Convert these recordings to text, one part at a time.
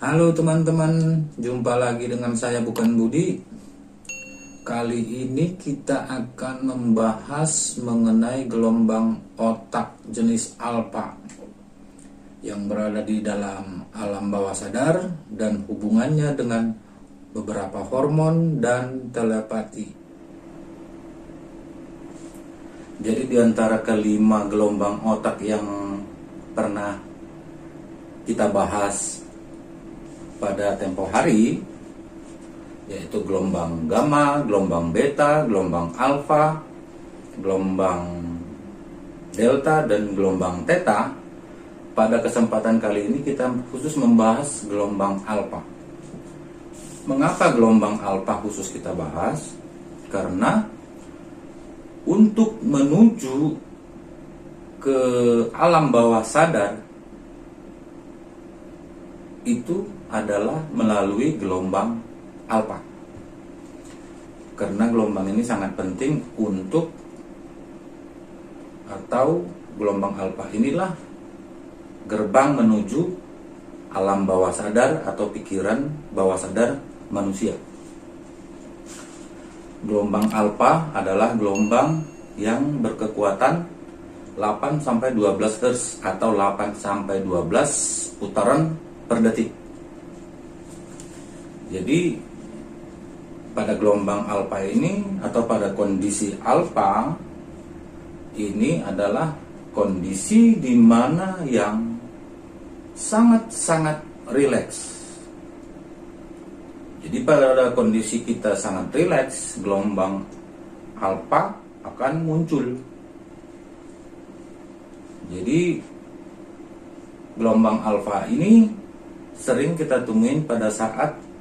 Halo teman-teman, jumpa lagi dengan saya Bukan Budi. Kali ini kita akan membahas mengenai gelombang otak jenis alfa yang berada di dalam alam bawah sadar dan hubungannya dengan beberapa hormon dan telepati. Jadi di antara kelima gelombang otak yang pernah kita bahas pada tempo hari, yaitu gelombang gamma, gelombang beta, gelombang alfa, gelombang delta, dan gelombang theta. Pada kesempatan kali ini kita khusus membahas gelombang alfa. Mengapa gelombang alfa khusus kita bahas? Karena untuk menuju ke alam bawah sadar itu adalah melalui gelombang alfa. Karena gelombang ini sangat penting untuk, atau gelombang alfa inilah gerbang menuju alam bawah sadar atau pikiran bawah sadar manusia. Gelombang alfa adalah gelombang yang berkekuatan 8-12 Hz atau 8-12 putaran per detik. Jadi pada gelombang alfa ini atau pada kondisi alfa ini adalah kondisi di mana yang sangat-sangat rileks. Jadi pada kondisi kita sangat rileks, gelombang alfa akan muncul. Jadi gelombang alfa ini sering kita temuin pada saat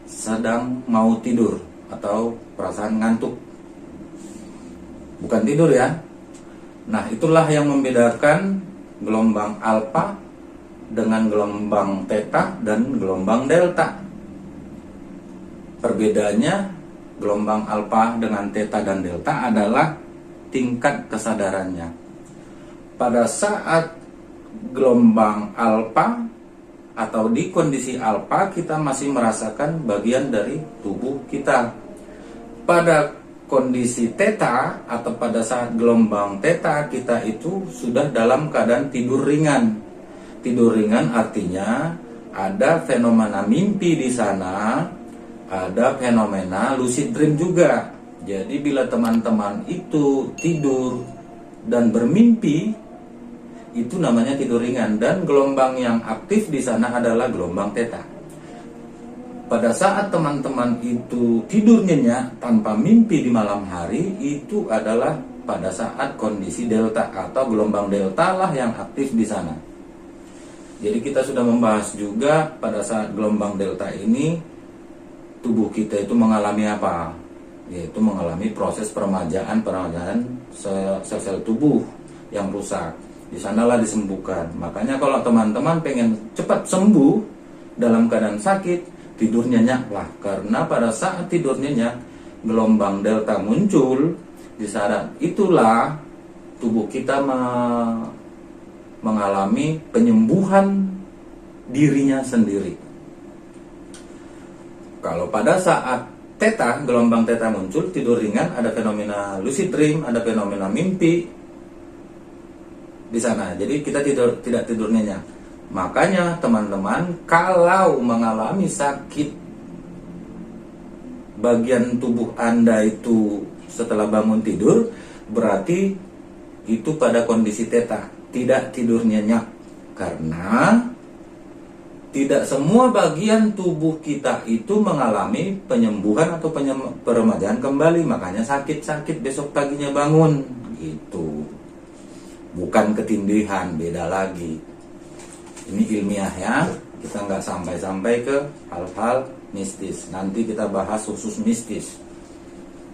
sedang mau tidur atau perasaan ngantuk. Bukan tidur ya. Nah, itulah yang membedakan gelombang alfa dengan gelombang theta dan gelombang delta. Perbedaannya gelombang alfa dengan theta dan delta adalah tingkat kesadarannya. Pada saat gelombang alfa atau di kondisi alfa, kita masih merasakan bagian dari tubuh kita. Pada kondisi theta atau pada saat gelombang theta, kita itu sudah dalam keadaan tidur ringan. Tidur ringan artinya ada fenomena mimpi di sana, ada fenomena lucid dream juga. Jadi bila teman-teman itu tidur dan bermimpi, itu namanya tidur ringan, dan gelombang yang aktif di sana adalah gelombang theta. Pada saat teman-teman itu tidur nyenyak tanpa mimpi di malam hari, itu adalah pada saat kondisi delta atau gelombang delta lah yang aktif di sana. Jadi kita sudah membahas juga pada saat gelombang delta ini tubuh kita itu mengalami apa? Yaitu mengalami proses peremajaan sel-sel tubuh yang rusak. Di sanalah disembuhkan. Makanya kalau teman-teman pengen cepat sembuh dalam keadaan sakit, tidur nyenyak lah. Karena pada saat tidur nyenyak, gelombang delta muncul. Di saat itulah tubuh kita mengalami penyembuhan dirinya sendiri. Kalau pada saat theta, gelombang theta muncul, tidur ringan, ada fenomena lucid dream, ada fenomena mimpi di sana. Jadi kita tidak tidur nyenyak. Makanya teman-teman, kalau mengalami sakit bagian tubuh Anda itu setelah bangun tidur, berarti itu pada kondisi theta, tidak tidur nyenyak. Karena tidak semua bagian tubuh kita itu mengalami penyembuhan atau peremajaan kembali. Makanya sakit-sakit besok paginya bangun gitu. Bukan ketindihan, beda lagi. Ini ilmiah ya. Kita nggak sampai-sampai ke hal-hal mistis. Nanti kita bahas khusus mistis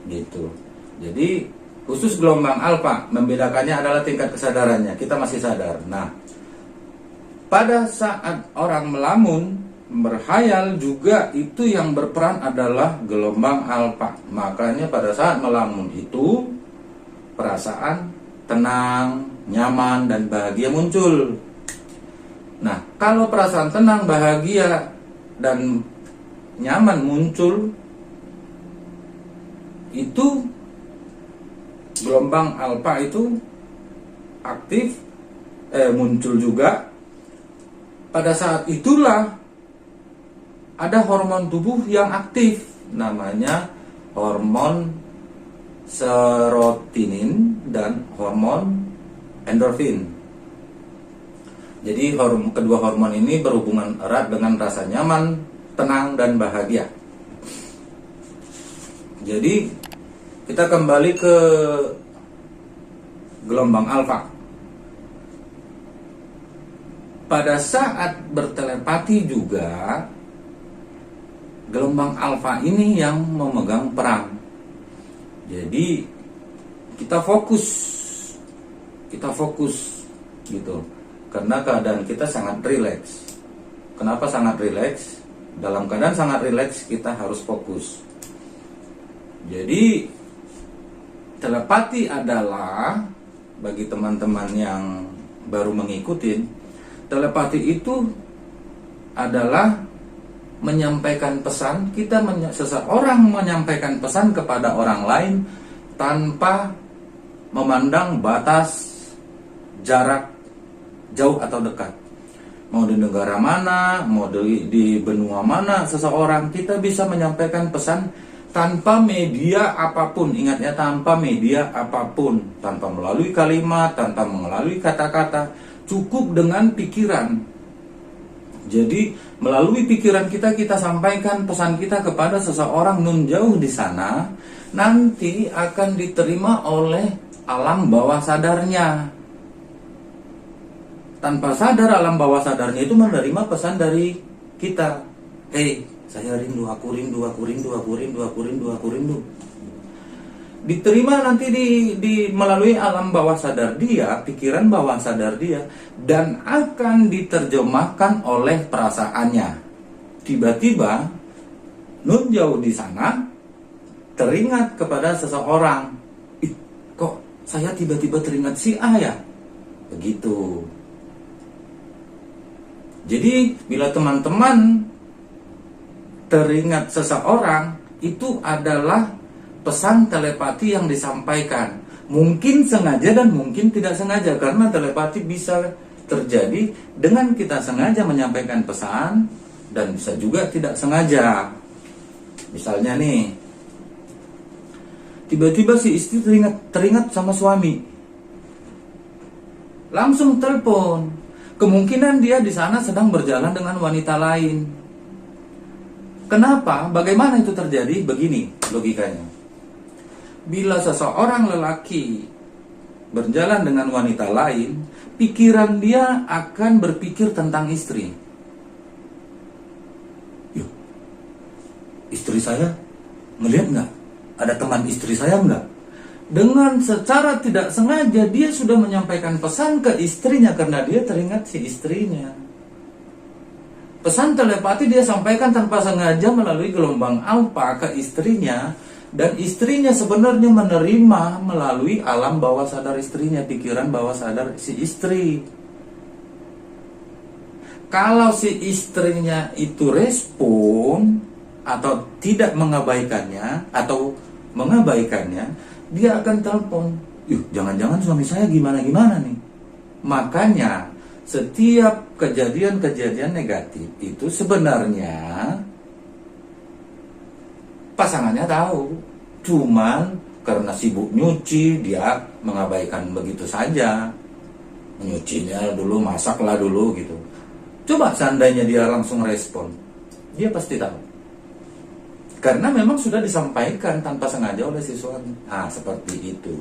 gitu. Jadi khusus gelombang alfa, membedakannya adalah tingkat kesadarannya. Kita masih sadar. Nah, pada saat orang melamun, berhayal juga, itu yang berperan adalah gelombang alfa. Makanya pada saat melamun itu perasaan tenang, nyaman, dan bahagia muncul. Nah, kalau perasaan tenang, bahagia dan nyaman muncul, itu gelombang alfa itu aktif, muncul juga. Pada saat itulah ada hormon tubuh yang aktif, namanya hormon serotonin dan hormon endorfin. Jadi kedua hormon ini berhubungan erat dengan rasa nyaman, tenang, dan bahagia. Jadi kita kembali ke gelombang alfa. Pada saat bertelepati juga, gelombang alfa ini yang memegang peran. Jadi kita fokus gitu. Karena keadaan kita sangat rileks. Kenapa sangat rileks? Dalam keadaan sangat rileks kita harus fokus. Jadi telepati adalah, bagi teman-teman yang baru mengikuti, telepati itu adalah menyampaikan pesan. Seseorang menyampaikan pesan kepada orang lain tanpa memandang batas, jarak, jauh atau dekat. Mau di negara mana, mau di benua mana seseorang, kita bisa menyampaikan pesan tanpa media apapun. Ingat ya, tanpa media apapun, tanpa melalui kalimat, tanpa melalui kata-kata, cukup dengan pikiran. Jadi melalui pikiran kita sampaikan pesan kita kepada seseorang nun jauh di sana, nanti akan diterima oleh alam bawah sadarnya. Tanpa sadar, alam bawah sadarnya itu menerima pesan dari kita. Saya rindu, aku rindu, aku rindu, aku rindu, aku rindu, aku rindu. Diterima nanti melalui alam bawah sadar dia, pikiran bawah sadar dia, dan akan diterjemahkan oleh perasaannya. Tiba-tiba nun jauh di sana teringat kepada seseorang. Kok saya tiba-tiba teringat si A ya? Begitu. Jadi bila teman-teman teringat seseorang, itu adalah pesan telepati yang disampaikan. Mungkin sengaja dan mungkin tidak sengaja, karena telepati bisa terjadi dengan kita sengaja menyampaikan pesan dan bisa juga tidak sengaja. Misalnya nih, tiba-tiba si istri teringat sama suami, langsung telepon. Kemungkinan dia di sana sedang berjalan dengan wanita lain. Kenapa? Bagaimana itu terjadi? Begini logikanya. Bila seseorang lelaki berjalan dengan wanita lain, pikiran dia akan berpikir tentang istri. Yuk, istri saya ngelihat nggak? Ada teman istri saya nggak? Dengan secara tidak sengaja dia sudah menyampaikan pesan ke istrinya karena dia teringat si istrinya. Pesan telepati dia sampaikan tanpa sengaja melalui gelombang alfa ke istrinya, dan istrinya sebenarnya menerima melalui alam bawah sadar istrinya, pikiran bawah sadar si istri. Kalau si istrinya itu respon atau tidak mengabaikannya atau mengabaikannya, dia akan telepon, jangan-jangan suami saya gimana-gimana nih. Makanya setiap kejadian-kejadian negatif itu sebenarnya pasangannya tahu, cuman karena sibuk nyuci dia mengabaikan begitu saja. Menyucinya dulu, masaklah dulu gitu. Coba seandainya dia langsung respon, dia pasti tahu. Karena memang sudah disampaikan tanpa sengaja oleh si suami. Seperti itu.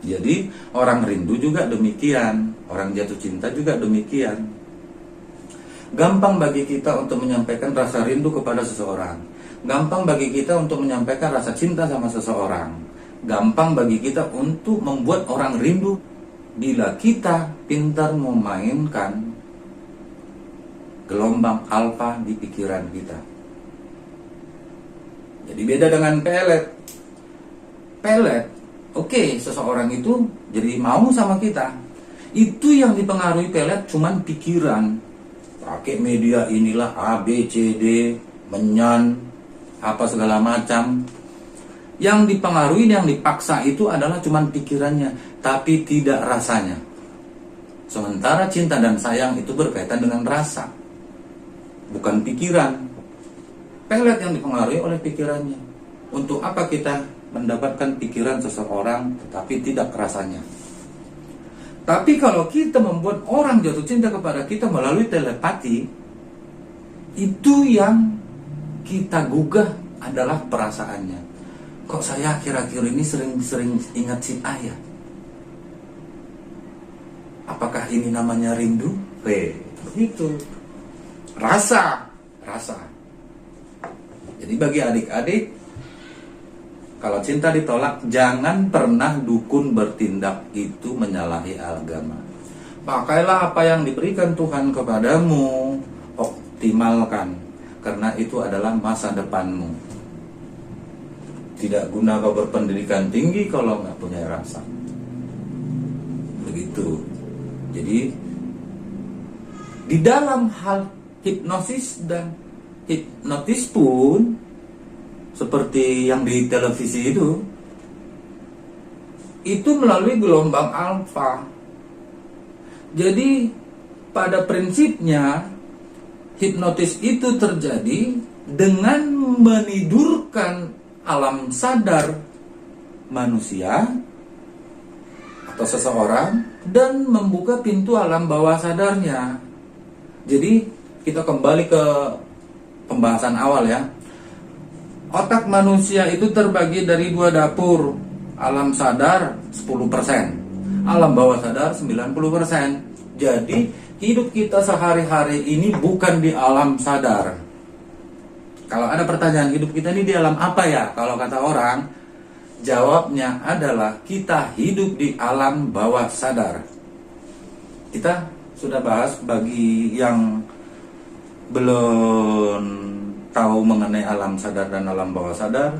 Jadi orang rindu juga demikian, orang jatuh cinta juga demikian. Gampang bagi kita untuk menyampaikan rasa rindu kepada seseorang. Gampang bagi kita untuk menyampaikan rasa cinta sama seseorang. Gampang bagi kita untuk membuat orang rindu bila kita pintar memainkan gelombang alfa di pikiran kita. Jadi beda dengan pelet. Pelet, oke, seseorang itu jadi mau sama kita. Itu yang dipengaruhi pelet cuman pikiran. pakai media inilah A, B, C, D, menyan, apa segala macam. Yang dipengaruhi, yang dipaksa itu adalah cuman pikirannya, tapi tidak rasanya. Sementara cinta dan sayang itu berkaitan dengan rasa, bukan pikiran. Pelet yang dipengaruhi oleh pikirannya. Untuk apa kita mendapatkan pikiran seseorang tetapi tidak rasanya? Tapi kalau kita membuat orang jatuh cinta kepada kita melalui telepati, itu yang kita gugah adalah perasaannya. Kok saya akhir-akhir ini sering ingat si ayah? Apakah ini namanya rindu? Begitu. Rasa. Jadi bagi adik-adik, kalau cinta ditolak, jangan pernah dukun bertindak itu menyalahi agama. Pakailah apa yang diberikan Tuhan kepadamu, optimalkan, karena itu adalah masa depanmu. Tidak guna kau berpendidikan tinggi kalau nggak punya rasa. Begitu. Jadi di dalam hal hipnosis dan hipnotis pun seperti yang di televisi itu melalui gelombang alfa. Jadi pada prinsipnya hipnotis itu terjadi dengan menidurkan alam sadar manusia atau seseorang dan membuka pintu alam bawah sadarnya. Jadi kita kembali ke pembahasan awal ya. Otak manusia itu terbagi dari 2 dapur. Alam sadar 10%, alam bawah sadar 90%. Jadi hidup kita sehari-hari ini bukan di alam sadar. Kalau ada pertanyaan, hidup kita ini di alam apa ya? Kalau kata orang, jawabnya adalah kita hidup di alam bawah sadar. Kita sudah bahas, bagi yang belum tahu mengenai alam sadar dan alam bawah sadar,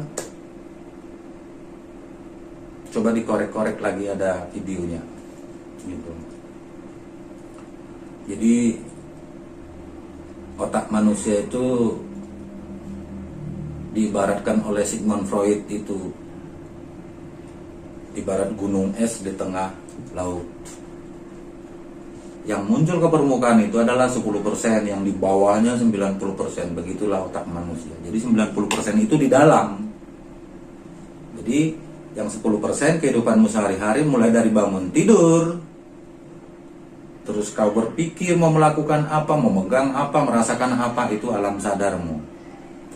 coba dikorek-korek lagi, ada videonya gitu. Jadi otak manusia itu diibaratkan oleh Sigmund Freud itu ibarat gunung es di tengah laut. Yang muncul ke permukaan itu adalah 10%, yang di bawahnya 90%. Begitulah otak manusia. Jadi 90% itu di dalam. Jadi yang 10% kehidupanmu sehari-hari, mulai dari bangun tidur, terus kau berpikir mau melakukan apa, mau memegang apa, merasakan apa, itu alam sadarmu.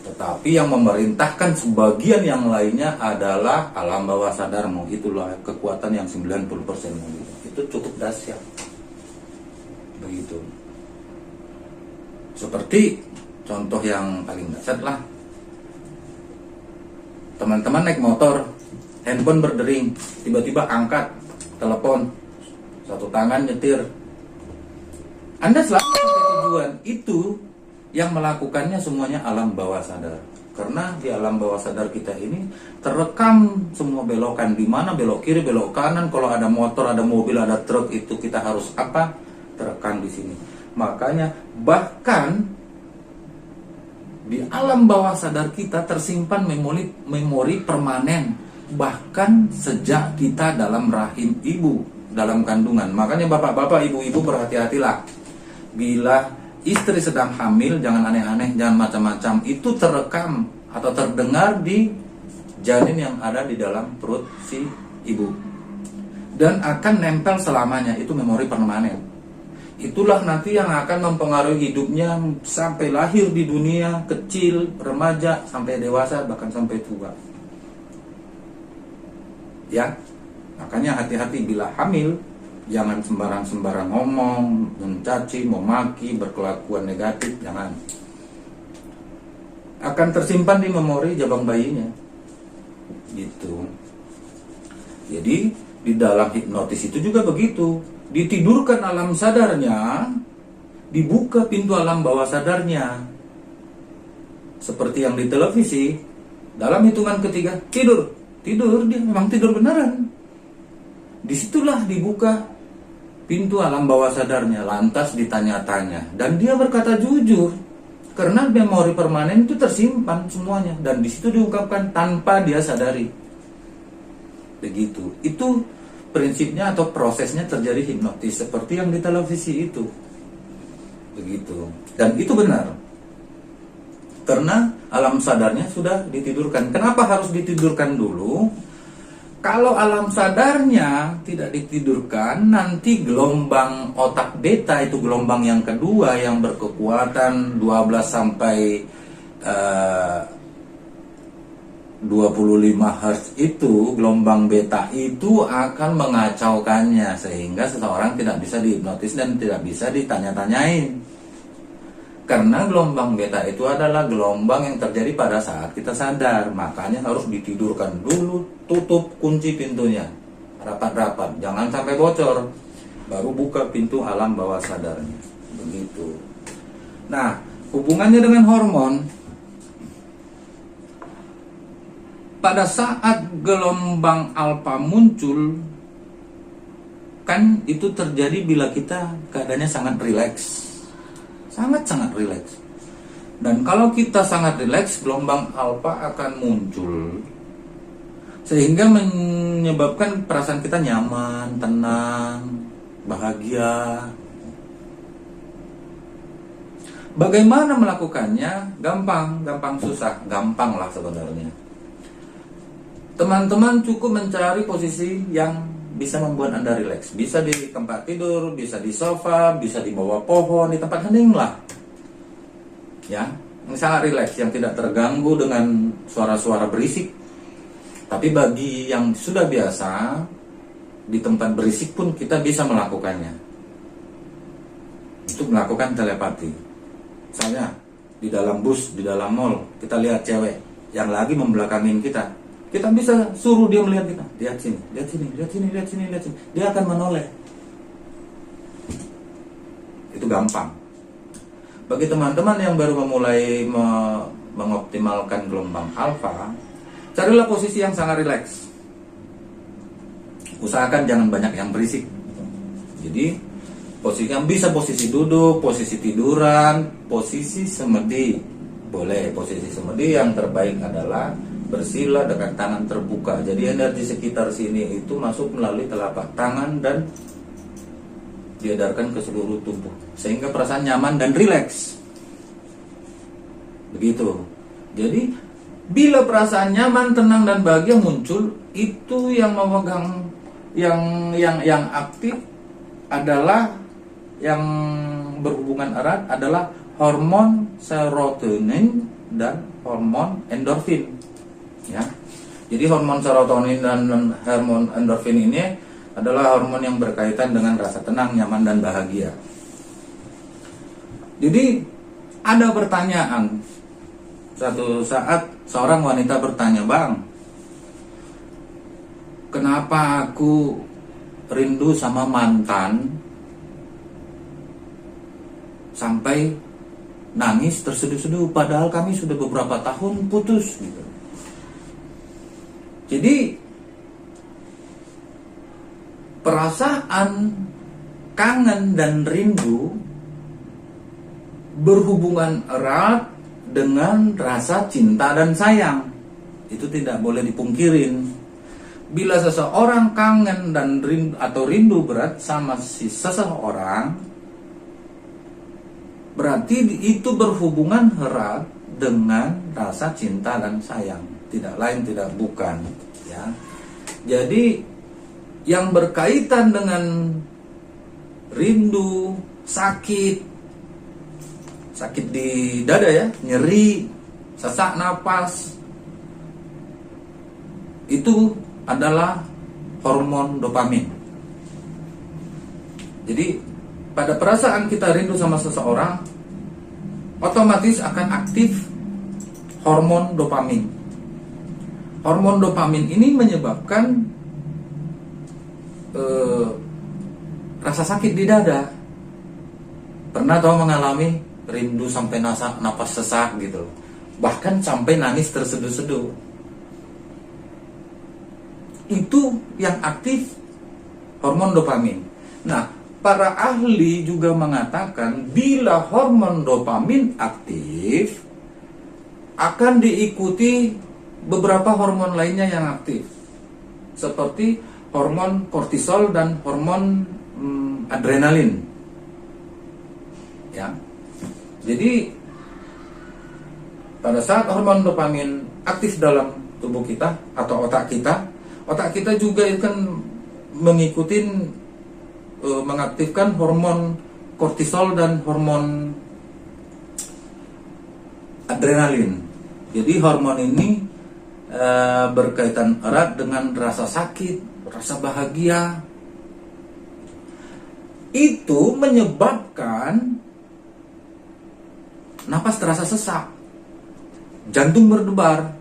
Tetapi yang memerintahkan sebagian yang lainnya adalah alam bawah sadarmu. Itulah kekuatan yang 90%. Itu cukup dahsyat. Begitu. Seperti contoh yang paling dahsyat lah, teman-teman naik motor, handphone berdering, tiba-tiba angkat telepon, satu tangan nyetir, Anda selalu sampai tujuan. Itu yang melakukannya semuanya alam bawah sadar. Karena di alam bawah sadar kita ini terekam semua belokan, di mana belok kiri, belok kanan, kalau ada motor, ada mobil, ada truk, itu kita harus apa? Terekam di sini. Makanya bahkan di alam bawah sadar kita tersimpan memori permanen, bahkan sejak kita dalam rahim ibu, dalam kandungan. Makanya bapak-bapak, ibu-ibu, berhati-hatilah. Bila istri sedang hamil, jangan aneh-aneh, jangan macam-macam. Itu terekam atau terdengar di janin yang ada di dalam perut si ibu, dan akan nempel selamanya. Itu memori permanen. Itulah nanti yang akan mempengaruhi hidupnya sampai lahir di dunia, kecil, remaja, sampai dewasa, bahkan sampai tua. Ya, makanya hati-hati bila hamil. Jangan sembarang-sembarang ngomong, mencaci, memaki, berkelakuan negatif, jangan. Akan tersimpan di memori jabang bayinya. Gitu. Jadi di dalam hipnotis itu juga begitu. Ditidurkan alam sadarnya, dibuka pintu alam bawah sadarnya. Seperti yang di televisi, dalam hitungan ketiga, tidur, dia memang tidur beneran. Disitulah dibuka pintu alam bawah sadarnya, lantas ditanya-tanya, dan dia berkata jujur karena memori permanen itu tersimpan semuanya, dan di situ diungkapkan tanpa dia sadari. Begitu. Itu prinsipnya atau prosesnya terjadi hipnotis seperti yang di televisi itu. Begitu. Dan itu benar. Karena alam sadarnya sudah ditidurkan. Kenapa harus ditidurkan dulu? Kalau alam sadarnya tidak ditidurkan, nanti gelombang otak beta, itu gelombang yang kedua yang berkekuatan 12 sampai 25 Hz itu, gelombang beta itu akan mengacaukannya sehingga seseorang tidak bisa dihipnotis dan tidak bisa ditanya-tanyain. Karena gelombang beta itu adalah gelombang yang terjadi pada saat kita sadar. Makanya harus ditidurkan dulu, tutup, kunci pintunya rapat-rapat, jangan sampai bocor, baru buka pintu alam bawah sadarnya. Begitu. Nah, hubungannya dengan hormon, pada saat gelombang alfa muncul, kan itu terjadi bila kita keadaannya sangat rileks, sangat-sangat rileks. Dan kalau kita sangat rileks, gelombang alfa akan muncul sehingga menyebabkan perasaan kita nyaman, tenang, bahagia. Bagaimana melakukannya? Gampang susah, gampang lah sebenarnya. Teman-teman cukup mencari posisi yang bisa membuat Anda rileks. Bisa di tempat tidur, bisa di sofa, bisa di bawah pohon, di tempat hening lah. Ya, yang sangat rileks, yang tidak terganggu dengan suara-suara berisik. Tapi bagi yang sudah biasa, di tempat berisik pun kita bisa melakukannya. Untuk melakukan telepati. Misalnya, di dalam bus, di dalam mall, kita lihat cewek yang lagi membelakangin kita. Kita bisa suruh dia melihat kita. Lihat sini, lihat sini, lihat sini, lihat sini, lihat sini. Dia akan menoleh. Itu gampang. Bagi teman-teman yang baru memulai mengoptimalkan gelombang alfa, carilah posisi yang sangat rileks. Usahakan jangan banyak yang berisik. Jadi, posisi yang bisa posisi duduk, posisi tiduran, posisi semedi. Boleh, posisi semedi yang terbaik adalah bersila dengan tangan terbuka. Jadi energi sekitar sini itu masuk melalui telapak tangan dan diedarkan ke seluruh tubuh sehingga perasaan nyaman dan rileks. Begitu. Jadi bila perasaan nyaman, tenang dan bahagia muncul, itu yang memegang yang aktif adalah, yang berhubungan erat adalah hormon serotonin dan hormon endorfin. Ya, jadi hormon serotonin dan hormon endorfin ini adalah hormon yang berkaitan dengan rasa tenang, nyaman, dan bahagia. Jadi ada pertanyaan. Satu saat seorang wanita bertanya, "Bang, kenapa aku rindu sama mantan sampai nangis terseduh-seduh padahal kami sudah beberapa tahun putus?" Gitu. Jadi perasaan kangen dan rindu berhubungan erat dengan rasa cinta dan sayang. Itu tidak boleh dipungkirin. Bila seseorang kangen dan rindu atau rindu berat sama si seseorang, berarti itu berhubungan erat dengan rasa cinta dan sayang. Tidak lain tidak bukan, ya. Jadi yang berkaitan dengan rindu, sakit di dada ya, nyeri, sesak napas, itu adalah hormon dopamin. Jadi pada perasaan kita rindu sama seseorang, otomatis akan aktif hormon dopamin. Hormon dopamin ini menyebabkan rasa sakit di dada. Pernah tahu mengalami rindu sampai napas sesak gitu, bahkan sampai nangis terseduh-seduh. Itu yang aktif hormon dopamin. Nah, para ahli juga mengatakan bila hormon dopamin aktif akan diikuti beberapa hormon lainnya yang aktif, seperti hormon kortisol dan hormon adrenalin. Ya. Jadi pada saat hormon dopamin aktif dalam tubuh kita atau otak kita juga akan mengikuti mengaktifkan hormon kortisol dan hormon adrenalin. Jadi hormon ini berkaitan erat dengan rasa sakit, rasa bahagia. Itu menyebabkan napas terasa sesak, jantung berdebar,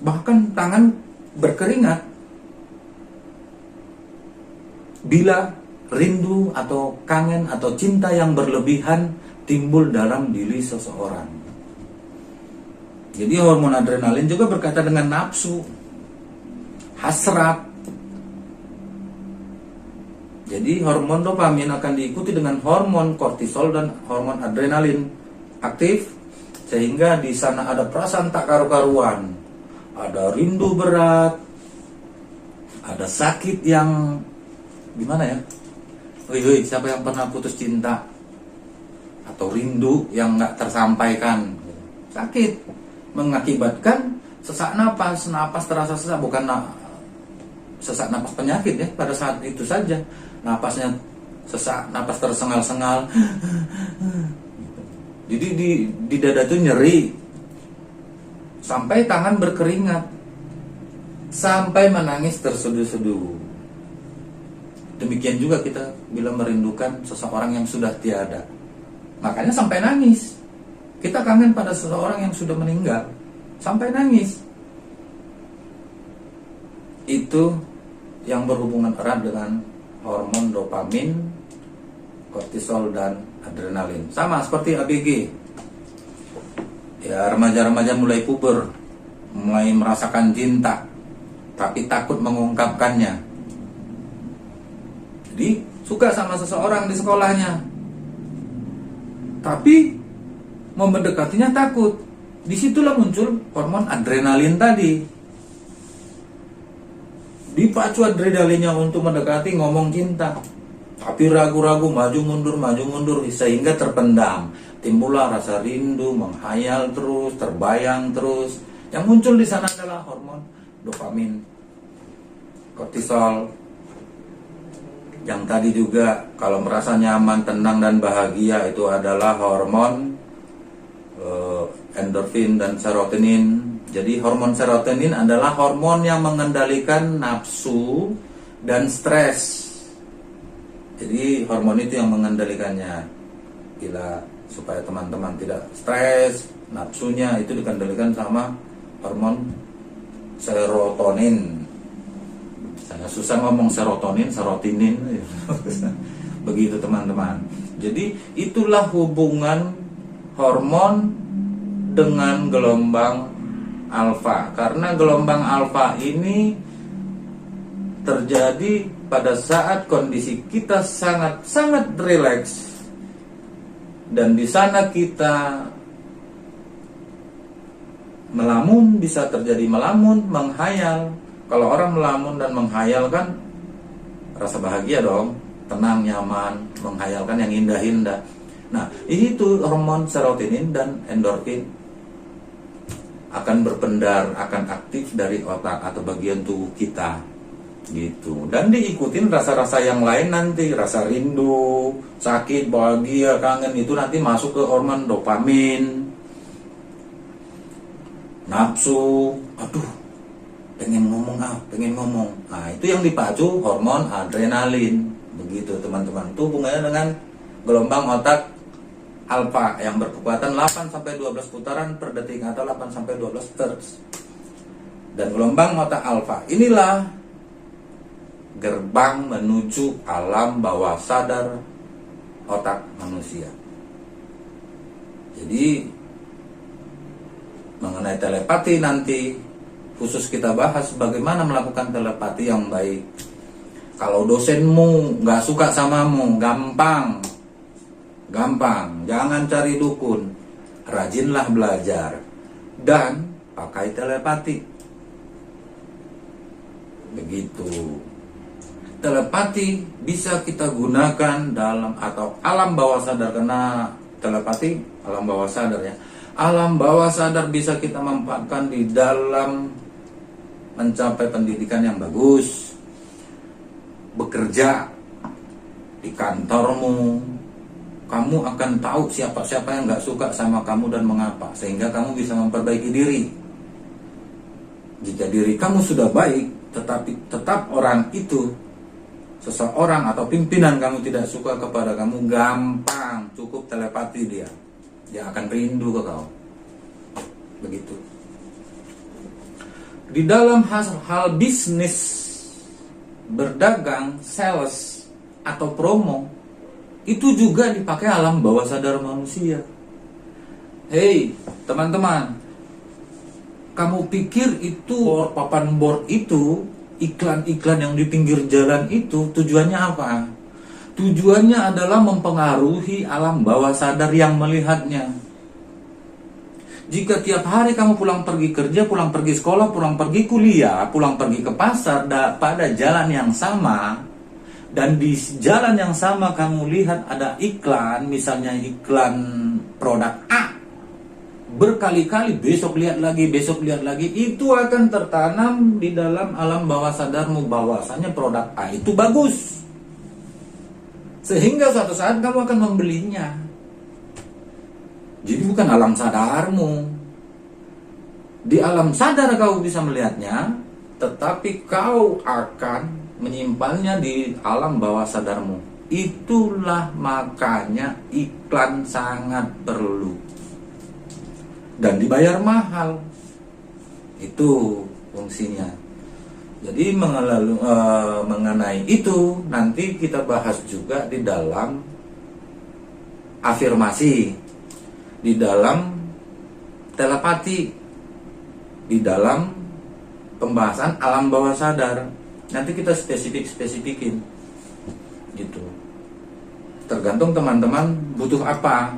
bahkan tangan berkeringat bila rindu atau kangen atau cinta yang berlebihan timbul dalam diri seseorang. Jadi hormon adrenalin juga berkaitan dengan nafsu, hasrat. Jadi hormon dopamin akan diikuti dengan hormon kortisol dan hormon adrenalin aktif, sehingga di sana ada perasaan tak karu-karuan, ada rindu berat, ada sakit yang gimana ya? Wih, siapa yang pernah putus cinta atau rindu yang nggak tersampaikan? Sakit, mengakibatkan sesak napas terasa sesak, bukan sesak napas penyakit ya. Pada saat itu saja napasnya sesak, napas tersengal-sengal. Jadi di dada itu nyeri, sampai tangan berkeringat, sampai menangis terseduh-seduh. Demikian juga kita bila merindukan seseorang yang sudah tiada. Makanya sampai nangis. Kita kangen pada seseorang yang sudah meninggal, sampai nangis. Itu yang berhubungan erat dengan hormon dopamin, kortisol dan adrenalin. Sama seperti ABG. Ya, remaja-remaja mulai puber, mulai merasakan cinta, tapi takut mengungkapkannya. Jadi suka sama seseorang di sekolahnya, tapi mau mendekatinya takut. Disitulah muncul hormon adrenalin tadi. Dipacu adrenalinnya untuk mendekati, ngomong cinta, tapi ragu-ragu, maju mundur, sehingga terpendam. Timbullah rasa rindu, menghayal terus, terbayang terus. Yang muncul di sana adalah hormon dopamin, kortisol. Yang tadi juga kalau merasa nyaman, tenang dan bahagia itu adalah hormon endorfin dan serotonin. Jadi hormon serotonin adalah hormon yang mengendalikan nafsu dan stres. Jadi hormon itu yang mengendalikannya. Bila supaya teman-teman tidak stres, nafsunya itu dikendalikan sama hormon serotonin. Saya susah ngomong serotinin. Begitu teman-teman. Jadi itulah hubungan hormon dengan gelombang alfa. Karena gelombang alfa ini terjadi pada saat kondisi kita sangat rileks, dan di sana kita melamun, bisa terjadi melamun, menghayal. Kalau orang melamun dan menghayal kan rasa bahagia dong, tenang, nyaman, menghayalkan yang indah-indah. Nah, itu hormon serotonin dan endorfin akan berpendar, akan aktif dari otak atau bagian tubuh kita gitu. Dan diikutin rasa-rasa yang lain nanti, rasa rindu, sakit, bahagia, kangen, itu nanti masuk ke hormon dopamin, nafsu, aduh pengen ngomong. Nah, itu yang dipacu hormon adrenalin. Begitu teman-teman. Itu hubungannya dengan gelombang otak alfa yang berkekuatan 8-12 putaran per detik atau 8-12 Hz. Dan gelombang otak alfa inilah gerbang menuju alam bawah sadar otak manusia. Jadi mengenai telepati nanti khusus kita bahas bagaimana melakukan telepati yang baik. Kalau dosenmu nggak suka samamu, gampang. Jangan cari dukun. Rajinlah belajar. Dan pakai telepati. Begitu. Telepati bisa kita gunakan dalam atau alam bawah sadar, karena telepati alam bawah sadar ya. Alam bawah sadar bisa kita manfaatkan di dalam mencapai pendidikan yang bagus, bekerja di kantormu. Kamu akan tahu siapa-siapa yang gak suka sama kamu dan mengapa, sehingga kamu bisa memperbaiki diri. Jika diri kamu sudah baik, tetapi tetap orang itu, seseorang atau pimpinan kamu tidak suka kepada kamu, gampang, cukup telepati dia akan rindu ke kau. Begitu. Di dalam hal bisnis, berdagang, sales, atau promo, itu juga dipakai alam bawah sadar manusia. Hei teman-teman, kamu pikir itu papan board itu, iklan-iklan yang di pinggir jalan itu tujuannya apa? Tujuannya adalah mempengaruhi alam bawah sadar yang melihatnya. Jika tiap hari kamu pulang pergi kerja, pulang pergi sekolah, pulang pergi kuliah, pulang pergi ke pasar pada jalan yang sama, dan di jalan yang sama kamu lihat ada iklan, misalnya iklan produk A, berkali-kali, besok lihat lagi, itu akan tertanam di dalam alam bawah sadarmu bahwasanya produk A itu bagus. Sehingga suatu saat kamu akan membelinya. Jadi bukan alam sadarmu. Di alam sadar kau bisa melihatnya, tetapi kau akan menyimpannya di alam bawah sadarmu. Itulah makanya iklan sangat perlu. Dan dibayar mahal. Itu fungsinya. Jadi mengenai itu nanti kita bahas juga di dalam afirmasi, di dalam telepati, di dalam pembahasan alam bawah sadar. Nanti kita spesifikin gitu. Tergantung teman-teman butuh apa,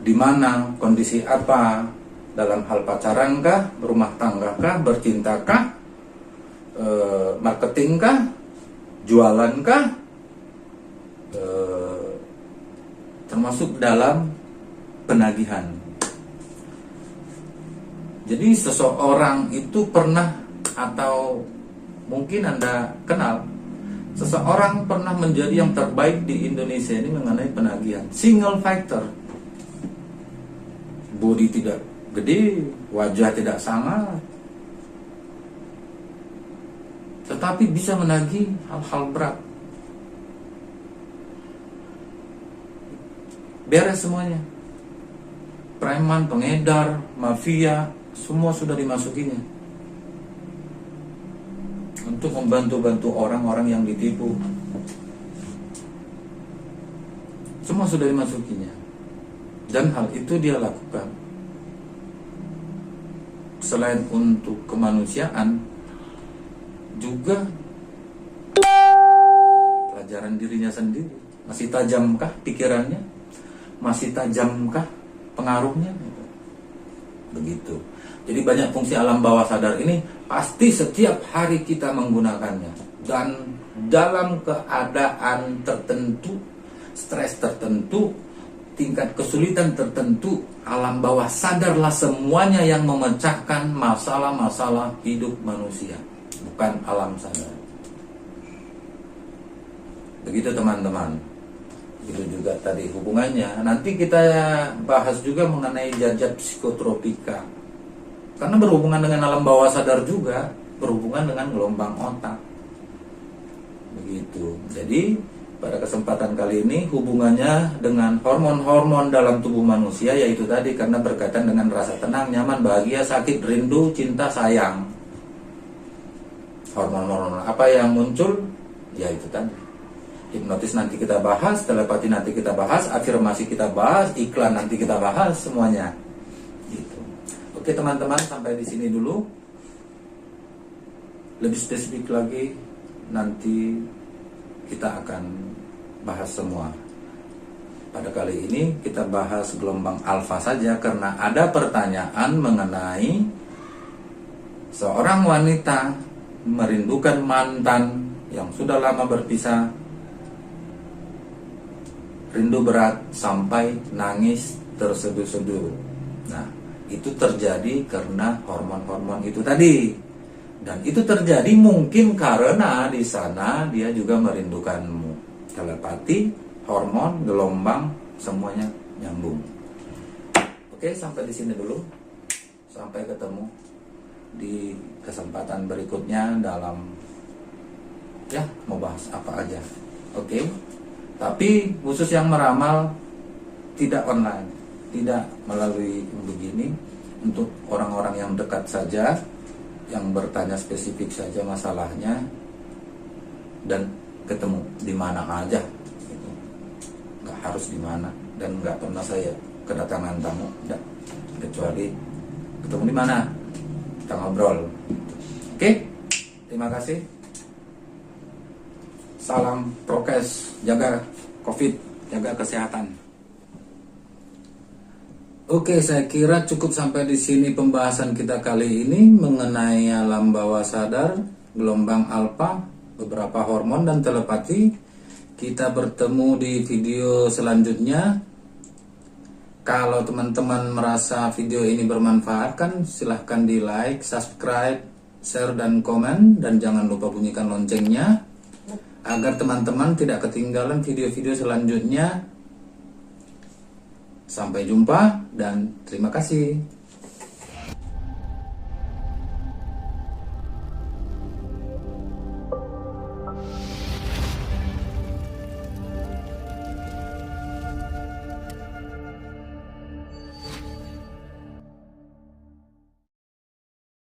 di mana, kondisi apa, dalam hal pacaran kah, berumah tangga kah, bercinta kah, marketing kah, jualan kah, termasuk dalam penagihan. Jadi seseorang itu pernah, atau mungkin Anda kenal, seseorang pernah menjadi yang terbaik di Indonesia ini mengenai penagihan. Single factor, body tidak gede, wajah tidak sangat, tetapi bisa menagih hal-hal berat. Beres semuanya. Preman, pengedar, mafia, semua sudah dimasukinya. Untuk membantu-bantu orang-orang yang ditipu. Semua sudah dimasukinya. Dan hal itu dia lakukan. Selain untuk kemanusiaan, juga pelajaran dirinya sendiri. Masih tajamkah pikirannya? Masih tajamkah pengaruhnya? Begitu. Jadi banyak fungsi alam bawah sadar ini pasti setiap hari kita menggunakannya. Dan dalam keadaan tertentu, stres tertentu, tingkat kesulitan tertentu, alam bawah sadarlah semuanya yang memecahkan masalah-masalah hidup manusia, bukan alam sadar. Begitu teman-teman. Itu juga tadi hubungannya. Nanti kita bahas juga mengenai zat-zat psikotropika, karena berhubungan dengan alam bawah sadar juga, berhubungan dengan gelombang otak. Begitu. Jadi pada kesempatan kali ini hubungannya dengan hormon-hormon dalam tubuh manusia, yaitu tadi karena berkaitan dengan rasa tenang, nyaman, bahagia, sakit, rindu, cinta, sayang. Hormon-hormon apa yang muncul? Ya itu tadi. Hipnotis nanti kita bahas, telepati nanti kita bahas, afirmasi kita bahas, iklan nanti kita bahas, semuanya. Gitu. Oke teman-teman, sampai di sini dulu. Lebih spesifik lagi nanti kita akan bahas semua. Pada kali ini kita bahas gelombang alfa saja karena ada pertanyaan mengenai seorang wanita merindukan mantan yang sudah lama berpisah, rindu berat sampai nangis terseduh-seduh. Nah, itu terjadi karena hormon-hormon itu tadi. Dan itu terjadi mungkin karena di sana dia juga merindukanmu. Telepati, hormon, gelombang, semuanya nyambung. Oke, sampai di sini dulu. Sampai ketemu di kesempatan berikutnya dalam mau bahas apa aja. Oke. Tapi khusus yang meramal tidak online, tidak melalui begini, untuk orang-orang yang dekat saja, yang bertanya spesifik saja masalahnya dan ketemu di mana aja. Nggak harus di mana, dan nggak pernah saya kedatangan tamu, enggak, kecuali ketemu di mana kita ngobrol. Oke, terima kasih. Salam prokes, jaga COVID, jaga kesehatan. Oke, saya kira cukup sampai di sini pembahasan kita kali ini mengenai alam bawah sadar, gelombang alfa, beberapa hormon dan telepati. Kita bertemu di video selanjutnya. Kalau teman-teman merasa video ini bermanfaat, kan silahkan di like, subscribe, share dan komen, dan jangan lupa bunyikan loncengnya agar teman-teman tidak ketinggalan video-video selanjutnya. Sampai jumpa dan terima kasih.